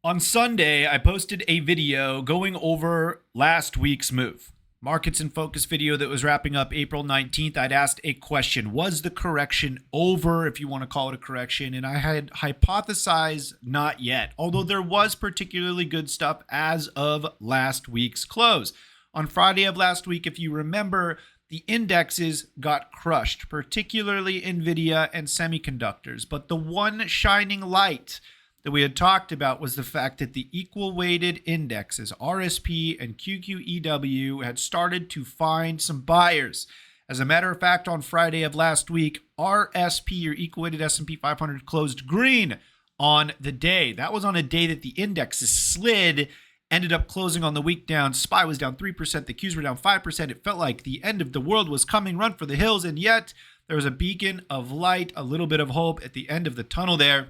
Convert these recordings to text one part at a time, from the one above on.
On Sunday, I posted a video going over last week's move. Markets in Focus video that was wrapping up April 19th. I'd asked a question. Was the correction over, if you want to call it a correction? And I had hypothesized not yet, although there was particularly good stuff as of last week's close. On Friday of last week, if you remember, the indexes got crushed, particularly NVIDIA and semiconductors. But the one shining light that we had talked about was the fact that the equal weighted indexes, RSP and QQEW, had started to find some buyers. As a matter of fact, on Friday of last week, RSP, or equal weighted S&P 500, closed green on the day. That was on a day that the indexes slid, ended up closing on the week down. SPY was down 3%, the Qs were down 5%. It felt like the end of the world was coming, run for the hills, and yet there was a beacon of light, a little bit of hope at the end of the tunnel there,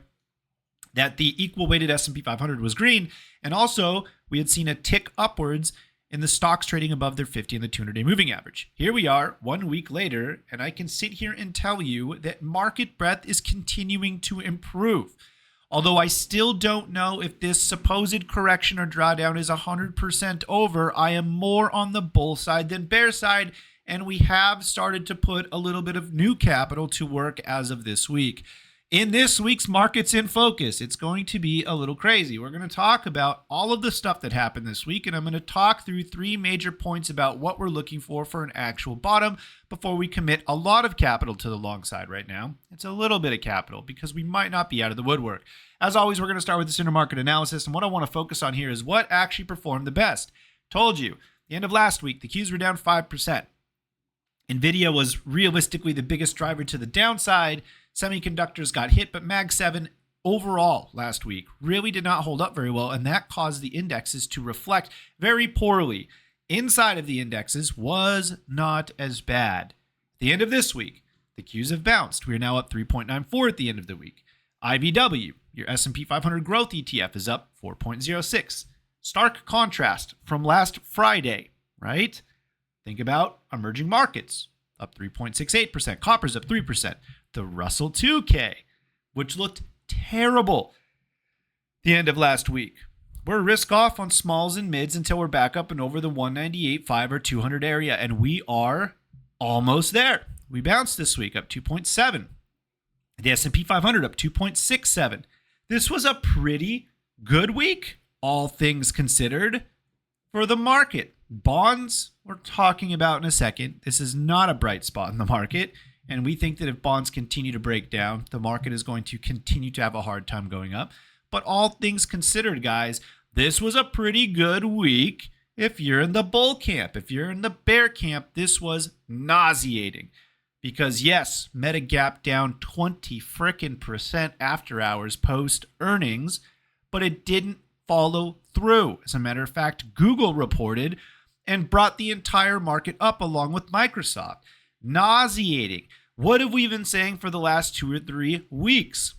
that the equal weighted S&P 500 was green. And also, we had seen a tick upwards in the stocks trading above their 50 and the 200-day moving average. Here we are 1 week later, and I can sit here and tell you that market breadth is continuing to improve. Although I still don't know if this supposed correction or drawdown is 100% over, I am more on the bull side than bear side, and we have started to put a little bit of new capital to work as of this week. In this week's Markets in Focus, it's going to be a little crazy. We're going to talk about all of the stuff that happened this week, and I'm going to talk through 3 major points about what we're looking for an actual bottom before we commit a lot of capital to the long side right now. It's a little bit of capital because we might not be out of the woodwork. As always, we're going to start with this intermarket analysis, and what I want to focus on here is what actually performed the best. Told you, the end of last week, the Qs were down 5%. NVIDIA was realistically the biggest driver to the downside. Semiconductors got hit, but Mag 7 overall last week really did not hold up very well, and that caused the indexes to reflect very poorly. Inside of the indexes was not as bad. At the end of this week, the Qs have bounced. We are now up 3.94 at the end of the week. IBW, your S&P 500 growth ETF, is up 4.06. Stark contrast from last Friday, right? Think about emerging markets, up 3.68%. Copper's up 3%. The Russell 2K, which looked terrible the end of last week. We're risk off on smalls and mids until we're back up and over the 198.5 or 200 area, and we are almost there. We bounced this week, up 2.7. The S&P 500 up 2.67. This was a pretty good week, all things considered, for the market. Bonds, we're talking about in a second. This is not a bright spot in the market. And we think that if bonds continue to break down, the market is going to continue to have a hard time going up. But all things considered, guys, this was a pretty good week if you're in the bull camp. If you're in the bear camp, this was nauseating. Because yes, Meta gap down 20% after hours post earnings, but it didn't follow through. As a matter of fact, Google reported and brought the entire market up along with Microsoft. Nauseating. What have we been saying for the last 2 or 3 weeks?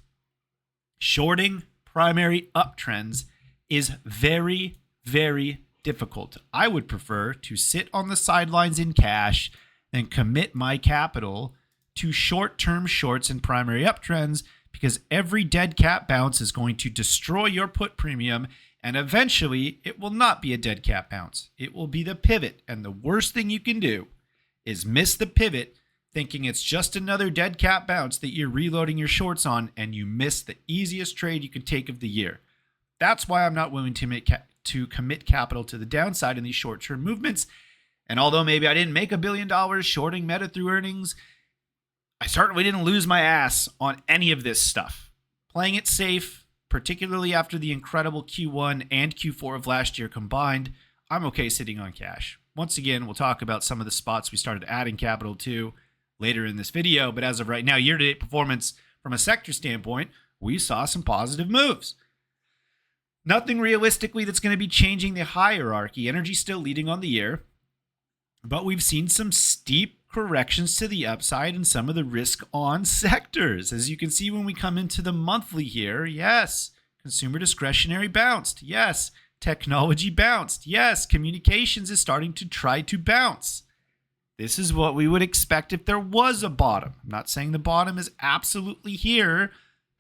Shorting primary uptrends is very, very difficult. I would prefer to sit on the sidelines in cash than commit my capital to short-term shorts and primary uptrends, because every dead cat bounce is going to destroy your put premium, and eventually it will not be a dead cat bounce. It will be the pivot, and the worst thing you can do is miss the pivot thinking it's just another dead cat bounce that you're reloading your shorts on, and you miss the easiest trade you can take of the year. That's why I'm not willing to commit capital to the downside in these short-term movements. And although maybe I didn't make $1 billion shorting Meta through earnings, I certainly didn't lose my ass on any of this stuff. Playing it safe, particularly after the incredible Q1 and Q4 of last year combined, I'm okay sitting on cash. Once again, we'll talk about some of the spots we started adding capital to later in this video, but as of right now, year-to-date performance from a sector standpoint, we saw some positive moves. Nothing realistically that's going to be changing the hierarchy. Energy still leading on the year, but we've seen some steep corrections to the upside in some of the risk-on sectors. As you can see when we come into the monthly here, yes, consumer discretionary bounced. Yes, technology bounced. Yes, communications is starting to try to bounce. This is what we would expect if there was a bottom. I'm not saying the bottom is absolutely here,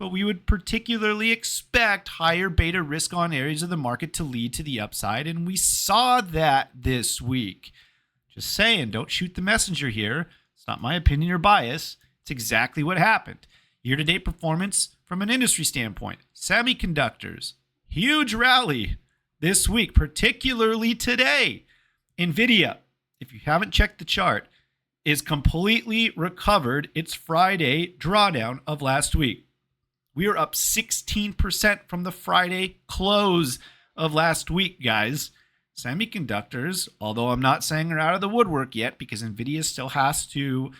but we would particularly expect higher beta risk on areas of the market to lead to the upside, and we saw that this week. Just saying, don't shoot the messenger here. It's not my opinion or bias. It's exactly what happened. Year-to-date performance from an industry standpoint. Semiconductors, huge rally this week, particularly today. NVIDIA, if you haven't checked the chart, is completely recovered its Friday drawdown of last week. We are up 16% from the Friday close of last week, guys. Semiconductors, although I'm not saying they're out of the woodwork yet because NVIDIA still has to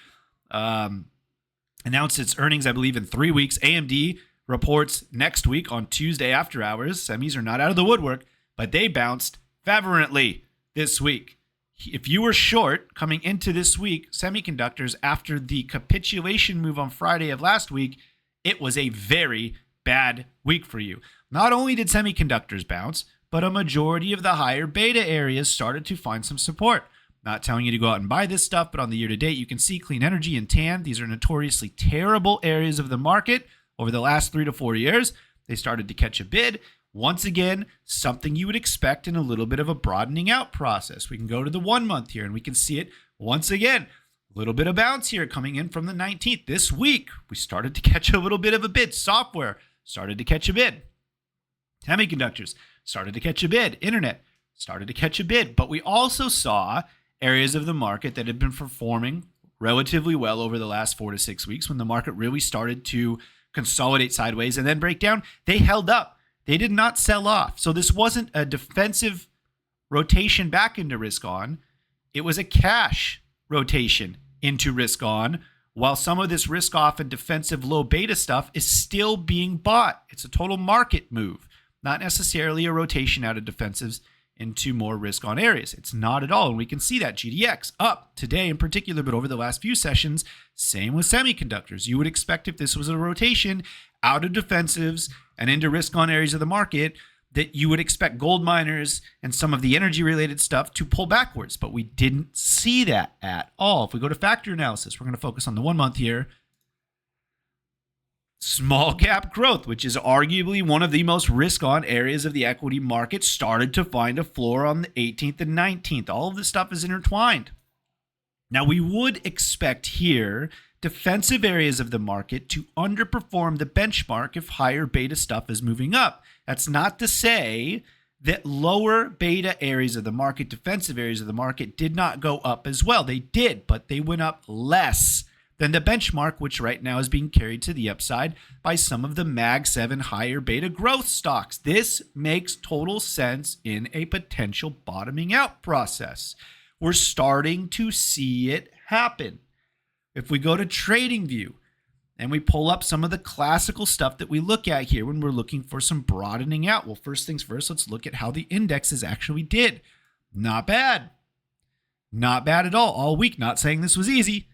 announce its earnings, I believe, in 3 weeks. AMD reports next week on Tuesday after hours. Semis are not out of the woodwork, but they bounced fervently this week. If you were short coming into this week, semiconductors, after the capitulation move on Friday of last week, it was a very bad week for you. Not only did semiconductors bounce, but a majority of the higher beta areas started to find some support. Not telling you to go out and buy this stuff, but on the year to date, you can see clean energy and TAN. These are notoriously terrible areas of the market. Over the last 3 to 4 years, they started to catch a bid. Once again, something you would expect in a little bit of a broadening out process. We can go to the 1 month here and we can see it once again. A little bit of bounce here coming in from the 19th. This week, we started to catch a little bit of a bid. Software started to catch a bid. Semiconductors started to catch a bid. Internet started to catch a bid. But we also saw areas of the market that had been performing relatively well over the last 4 to 6 weeks when the market really started to consolidate sideways and then break down. They held up. They did not sell off. So this wasn't a defensive rotation back into risk on. It was a cash rotation into risk on, while some of this risk off and defensive low beta stuff is still being bought. It's a total market move, not necessarily a rotation out of defensives into more risk on areas. It's not at all. And we can see that GDX up today in particular, but over the last few sessions, same with semiconductors. You would expect if this was a rotation out of defensives and into risk on areas of the market, that you would expect gold miners and some of the energy related stuff to pull backwards, but we didn't see that at all. If we go to factor analysis, we're going to focus on the 1 month here. Small cap growth, which is arguably one of the most risk on areas of the equity market, started to find a floor on the 18th and 19th. All of this stuff is intertwined. Now, we would expect here defensive areas of the market to underperform the benchmark if higher beta stuff is moving up. That's not to say that lower beta areas of the market, defensive areas of the market, did not go up as well. They did, but they went up less than the benchmark, which right now is being carried to the upside by some of the Mag 7 higher beta growth stocks. This makes total sense in a potential bottoming out process. We're starting to see it happen. If we go to TradingView and we pull up some of the classical stuff that we look at here when we're looking for some broadening out. Well, first things first, let's look at how the indexes actually did. Not bad. Not bad at all week. Not saying this was easy.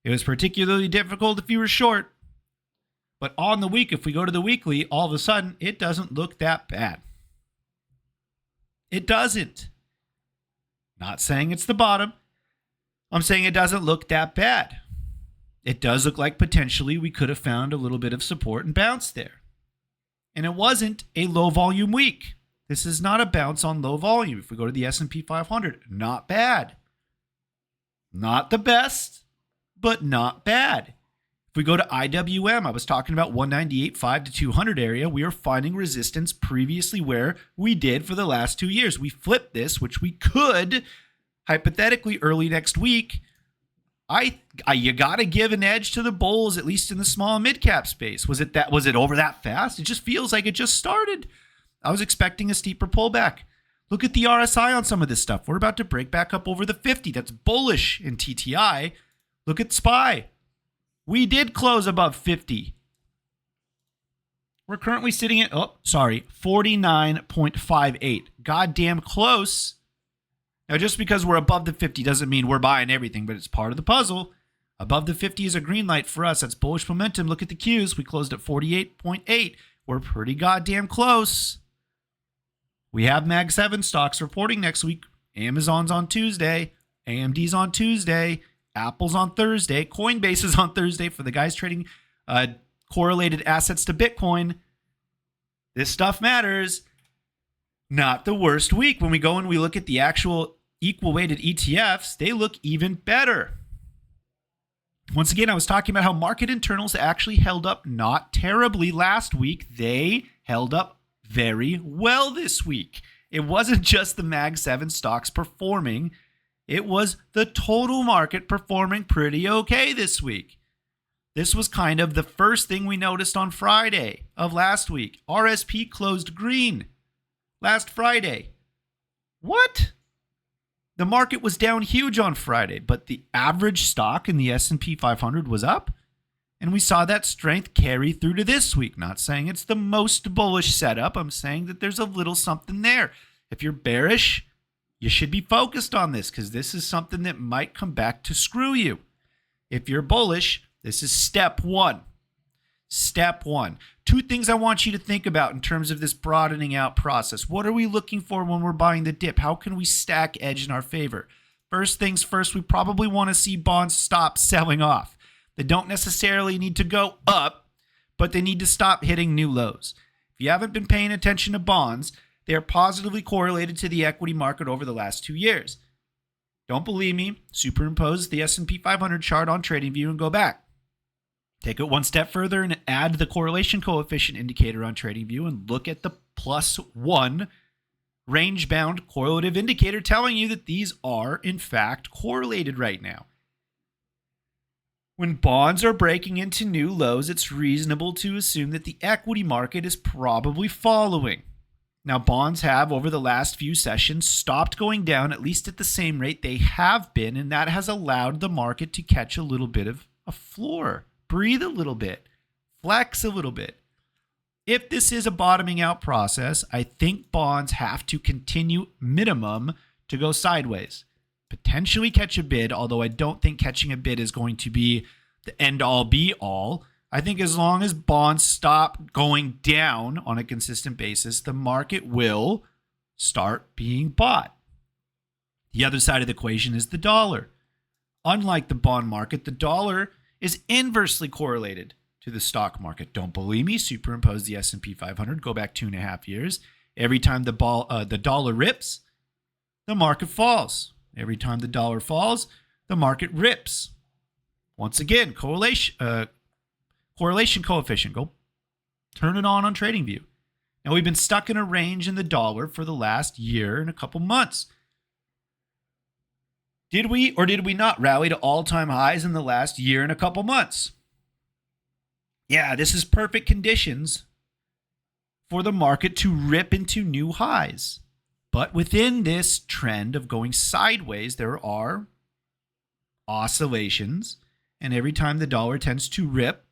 It was particularly difficult if you were short. But on the week, if we go to the weekly, all of a sudden, it doesn't look that bad. It doesn't. Not saying it's the bottom. I'm saying it doesn't look that bad. It does look like potentially we could have found a little bit of support and bounce there. And it wasn't a low volume week. This is not a bounce on low volume. If we go to the S&P 500, not bad. Not the best, but not bad. If we go to IWM, I was talking about 198.5 to 200 area. We are finding resistance previously where we did for the last 2 years. We flipped this, which we could hypothetically early next week. You got to give an edge to the bulls, at least in the small and mid cap space. Was it over that fast? It just feels like it just started. I was expecting a steeper pullback. Look at the RSI on some of this stuff. We're about to break back up over the 50. That's bullish in TTI. Look at SPY. We did close above 50. We're currently sitting at, 49.58. Goddamn close. Now, just because we're above the 50 doesn't mean we're buying everything, but it's part of the puzzle. Above the 50 is a green light for us. That's bullish momentum. Look at the Qs. We closed at 48.8. We're pretty goddamn close. We have Mag 7 stocks reporting next week. Amazon's on Tuesday. AMD's on Tuesday. Apple's on Thursday. Coinbase is on Thursday for the guys trading correlated assets to Bitcoin. This stuff matters. Not the worst week. When we go and we look at the actual equal weighted ETFs, they look even better. Once again, I was talking about how market internals actually held up not terribly last week. They held up very well this week. It wasn't just the Mag 7 stocks performing. It was the total market performing pretty okay this week. This was kind of the first thing we noticed on Friday of last week. RSP closed green last Friday. What? The market was down huge on Friday, but the average stock in the S&P 500 was up, and we saw that strength carry through to this week. Not saying it's the most bullish setup. I'm saying that there's a little something there. If you're bearish, you should be focused on this because this is something that might come back to screw you. If you're bullish, this is step one. Step one. Two things I want you to think about in terms of this broadening out process. What are we looking for when we're buying the dip? How can we stack edge in our favor? First things first, we probably want to see bonds stop selling off. They don't necessarily need to go up, but they need to stop hitting new lows. If you haven't been paying attention to bonds, they are positively correlated to the equity market over the last 2 years. Don't believe me? Superimpose the S&P 500 chart on TradingView and go back. Take it one step further and add the correlation coefficient indicator on TradingView and look at the +1 range-bound correlative indicator telling you that these are, in fact, correlated right now. When bonds are breaking into new lows, it's reasonable to assume that the equity market is probably following. Now, bonds have, over the last few sessions, stopped going down at least at the same rate they have been, and that has allowed the market to catch a little bit of a floor. Breathe a little bit, flex a little bit. If this is a bottoming out process, I think bonds have to continue minimum to go sideways. Potentially catch a bid, although I don't think catching a bid is going to be the end all be all. I think as long as bonds stop going down on a consistent basis, the market will start being bought. The other side of the equation is the dollar. Unlike the bond market, the dollar is inversely correlated to the stock market. Don't believe me? Superimpose the S&P 500. Go back 2.5 years. Every time the dollar rips, the market falls. Every time the dollar falls, the market rips. Once again, correlation coefficient. Go turn it on TradingView. Now, we've been stuck in a range in the dollar for the last year and a couple months. Did we or did we not rally to all-time highs in the last year and a couple months? Yeah, this is perfect conditions for the market to rip into new highs. But within this trend of going sideways, there are oscillations. And every time the dollar tends to rip,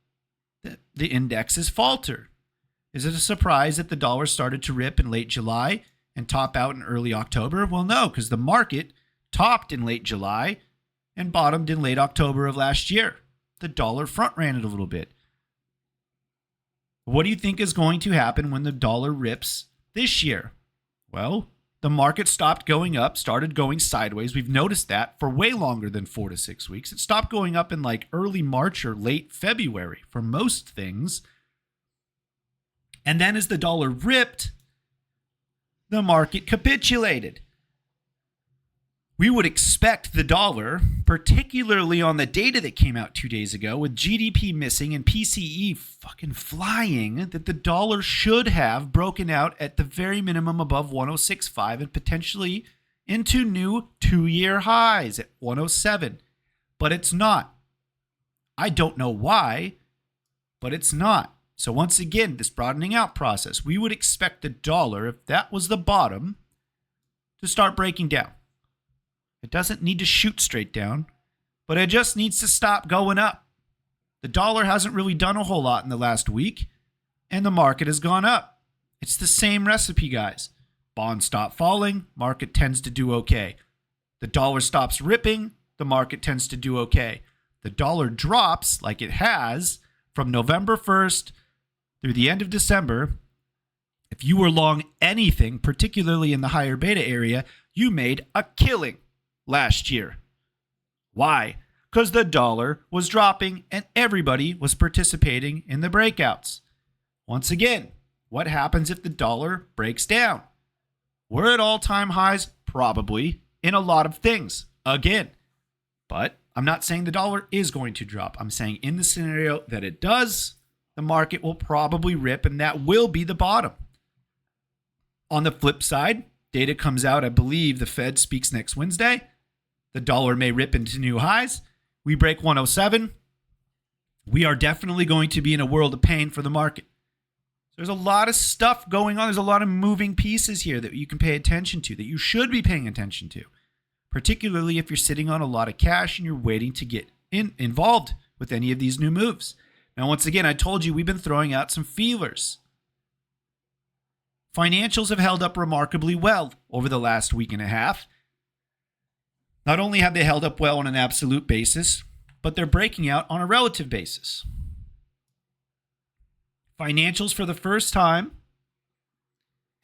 the indexes falter. Is it a surprise that the dollar started to rip in late July and top out in early October? Well, no, because the market topped in late July and bottomed in late October of last year. The dollar front ran it a little bit. What do you think is going to happen when the dollar rips this year? Well, the market stopped going up, started going sideways. We've noticed that for way longer than 4 to 6 weeks. It stopped going up in like early March or late February for most things. And then as the dollar ripped, the market capitulated. We would expect the dollar, particularly on the data that came out 2 days ago with GDP missing and PCE fucking flying, that the dollar should have broken out at the very minimum above 106.5 and potentially into new 2-year highs at 107. But it's not. I don't know why, but it's not. So once again, this broadening out process, we would expect the dollar, if that was the bottom, to start breaking down. It doesn't need to shoot straight down, but it just needs to stop going up. The dollar hasn't really done a whole lot in the last week, and the market has gone up. It's the same recipe, guys. Bonds stop falling, market tends to do okay. The dollar stops ripping, the market tends to do okay. The dollar drops like it has from November 1st through the end of December. If you were long anything, particularly in the higher beta area, you made a killing last year. Why? because the dollar was dropping and everybody was participating in the breakouts. Once again, what happens if the dollar breaks down? We're at all-time highs, probably, in a lot of things, again. But I'm not saying the dollar is going to drop. I'm saying in the scenario that it does, the market will probably rip, and that will be the bottom. On the flip side, data comes out, I believe the Fed speaks next Wednesday. The dollar may rip into new highs. We break 107. We are definitely going to be in a world of pain for the market. There's a lot of stuff going on. There's a lot of moving pieces here that you can pay attention to, that you should be paying attention to, particularly if you're sitting on a lot of cash and you're waiting to get involved with any of these new moves. Now, once again, I told you we've been throwing out some feelers. Financials have held up remarkably well over the last week and a half. Not only have they held up well on an absolute basis, but they're breaking out on a relative basis. Financials for the first time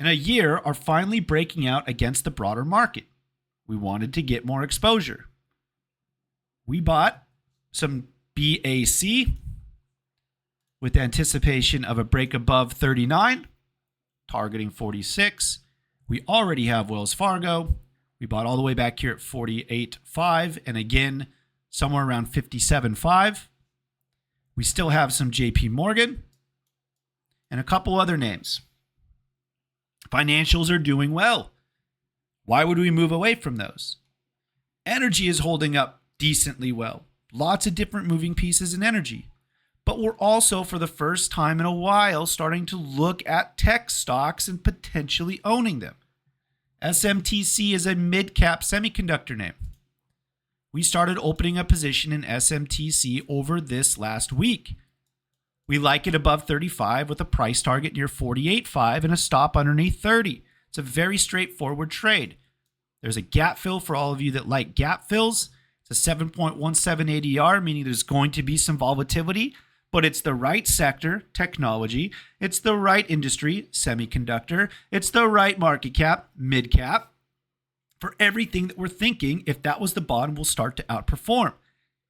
in a year are finally breaking out against the broader market. We wanted to get more exposure. We bought some BAC with anticipation of a break above 39, targeting 46. We already have Wells Fargo. We bought all the way back here at 48.5 and again somewhere around 57.5. We still have some JP Morgan and a couple other names. Financials are doing well. Why would we move away from those? Energy is holding up decently well. Lots of different moving pieces in energy. But we're also, for the first time in a while, starting to look at tech stocks and potentially owning them. SMTC is a mid-cap semiconductor name. We started opening a position in SMTC over this last week. We like it above 35 with a price target near 48.5 and a stop underneath 30. It's a very straightforward trade. There's a gap fill for all of you that like gap fills. It's a 7.17 ADR, meaning there's going to be some volatility, but it's the right sector, technology. It's the right industry, semiconductor. It's the right market cap, mid cap. For everything that we're thinking, if that was the bottom, we'll start to outperform.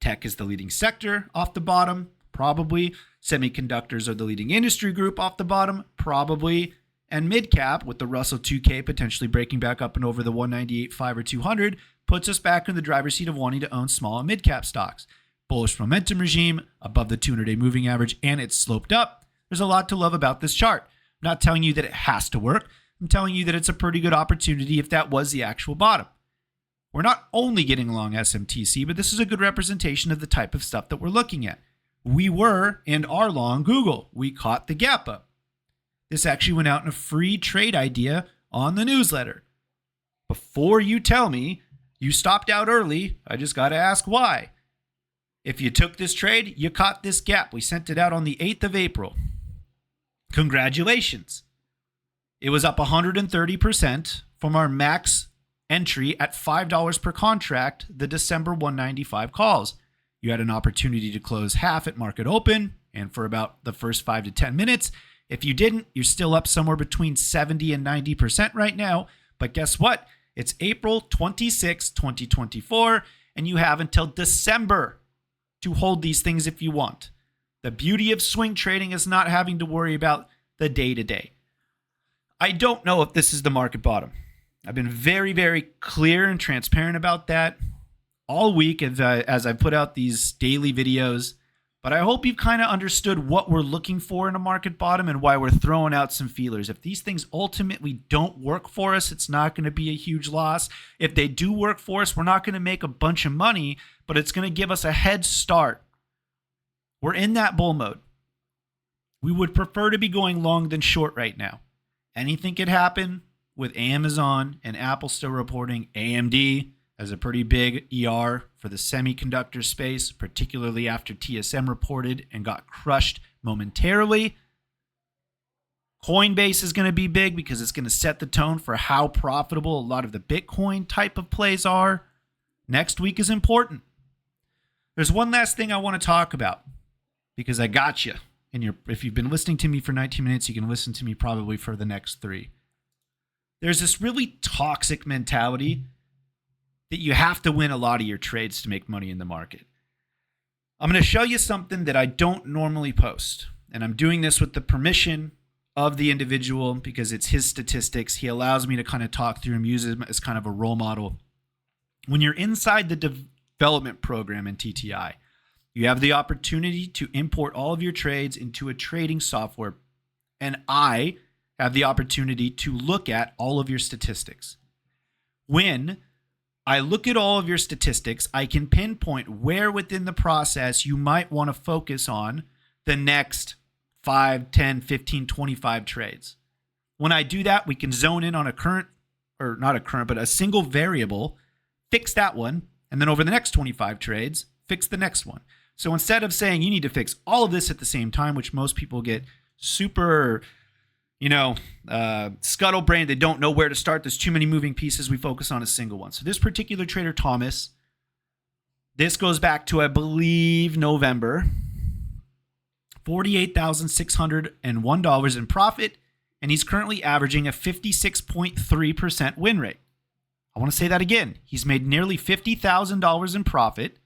Tech is the leading sector off the bottom, probably. Semiconductors are the leading industry group off the bottom, probably. And mid-cap, with the Russell 2K potentially breaking back up and over the 198.5 or 200, puts us back in the driver's seat of wanting to own small and mid-cap stocks. Bullish momentum regime, above the 200-day moving average, and it's sloped up. There's a lot to love about this chart. I'm not telling you that it has to work. I'm telling you that it's a pretty good opportunity if that was the actual bottom. We're not only getting along SMTC, but this is a good representation of the type of stuff that we're looking at. We were and are long Google. We caught the gap up. This actually went out in a free trade idea on the newsletter. Before you tell me you stopped out early, I just got to ask why. If you took this trade, you caught this gap. We sent it out on the 8th of April. Congratulations. It was up 130% from our max entry at $5 per contract, the December 195 calls. You had an opportunity to close half at market open and for about the first 5 to 10 minutes. If you didn't, you're still up somewhere between 70 and 90% right now. But guess what? It's April 26, 2024, and you have until December to hold these things if you want. The beauty of swing trading is not having to worry about the day-to-day. I don't know if this is the market bottom. I've been very, very clear and transparent about that all week as I put out these daily videos. But I hope you've kind of understood what we're looking for in a market bottom and why we're throwing out some feelers. If these things ultimately don't work for us, it's not going to be a huge loss. If they do work for us, we're not going to make a bunch of money, but it's going to give us a head start. We're in that bull mode. We would prefer to be going long than short right now. Anything could happen with Amazon and Apple still reporting. AMD as a pretty big ER for the semiconductor space, particularly after TSM reported and got crushed momentarily. Coinbase is going to be big because it's going to set the tone for how profitable a lot of the Bitcoin type of plays are. Next week is important. There's one last thing I want to talk about because I got you. And if you've been listening to me for 19 minutes, you can listen to me probably for the next 3. There's this really toxic mentality that you have to win a lot of your trades to make money in the market. I'm going to show you something that I don't normally post. And I'm doing this with the permission of the individual because it's his statistics. He allows me to kind of talk through him, use him as kind of a role model. When you're inside the development program in TTI, you have the opportunity to import all of your trades into a trading software. And I have the opportunity to look at all of your statistics. When I look at all of your statistics, I can pinpoint where within the process you might want to focus on the next 5, 10, 15, 25 trades. When I do that, we can zone in on a single variable, fix that one, and then over the next 25 trades, fix the next one. So instead of saying you need to fix all of this at the same time, which most people get super, scuttle-brained, they don't know where to start. There's too many moving pieces. We focus on a single one. So this particular trader, Thomas, this goes back to, I believe, November. $48,601 in profit, and he's currently averaging a 56.3% win rate. I want to say that again. He's made nearly $50,000 in profit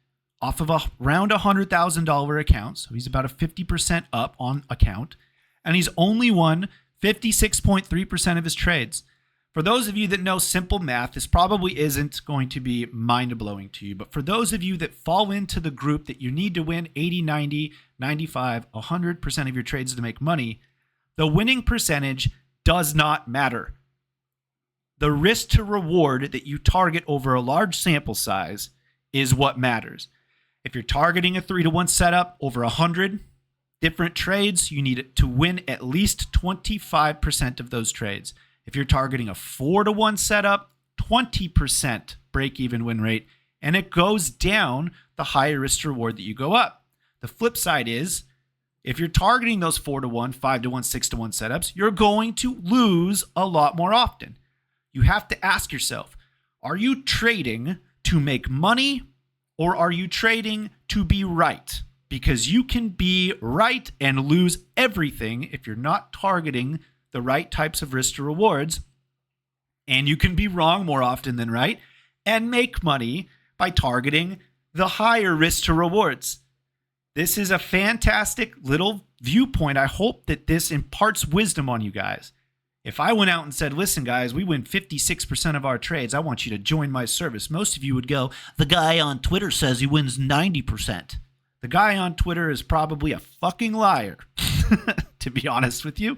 off of around $100,000 account, so he's about a 50% up on account, and he's only won 56.3% of his trades. For those of you that know simple math, this probably isn't going to be mind-blowing to you, but for those of you that fall into the group that you need to win 80, 90, 95, 100% of your trades to make money, the winning percentage does not matter. The risk to reward that you target over a large sample size is what matters. If you're targeting a 3-to-1 setup over 100 different trades, you need to win at least 25% of those trades. If you're targeting a 4-to-1 setup, 20% break-even win rate, and it goes down the higher risk to reward that you go up. The flip side is, if you're targeting those 4-to-1, 5-to-1, 6-to-1 setups, you're going to lose a lot more often. You have to ask yourself, are you trading to make money or are you trading to be right? Because you can be right and lose everything if you're not targeting the right types of risk to rewards, and you can be wrong more often than right and make money by targeting the higher risk to rewards. This is a fantastic little viewpoint. I hope that this imparts wisdom on you guys. If I went out and said, listen, guys, we win 56% of our trades, I want you to join my service, most of you would go, the guy on Twitter says he wins 90%. The guy on Twitter is probably a fucking liar, to be honest with you.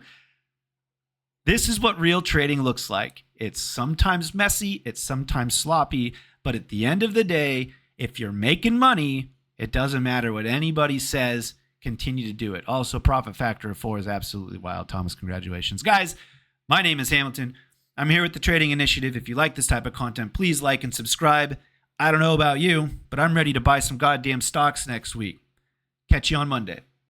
This is what real trading looks like. It's sometimes messy, it's sometimes sloppy, but at the end of the day, if you're making money, it doesn't matter what anybody says, continue to do it. Also, profit factor of 4 is absolutely wild. Thomas, congratulations. Guys, my name is Hamilton. I'm here with the Trading Initiative. If you like this type of content, please like and subscribe. I don't know about you, but I'm ready to buy some goddamn stocks next week. Catch you on Monday.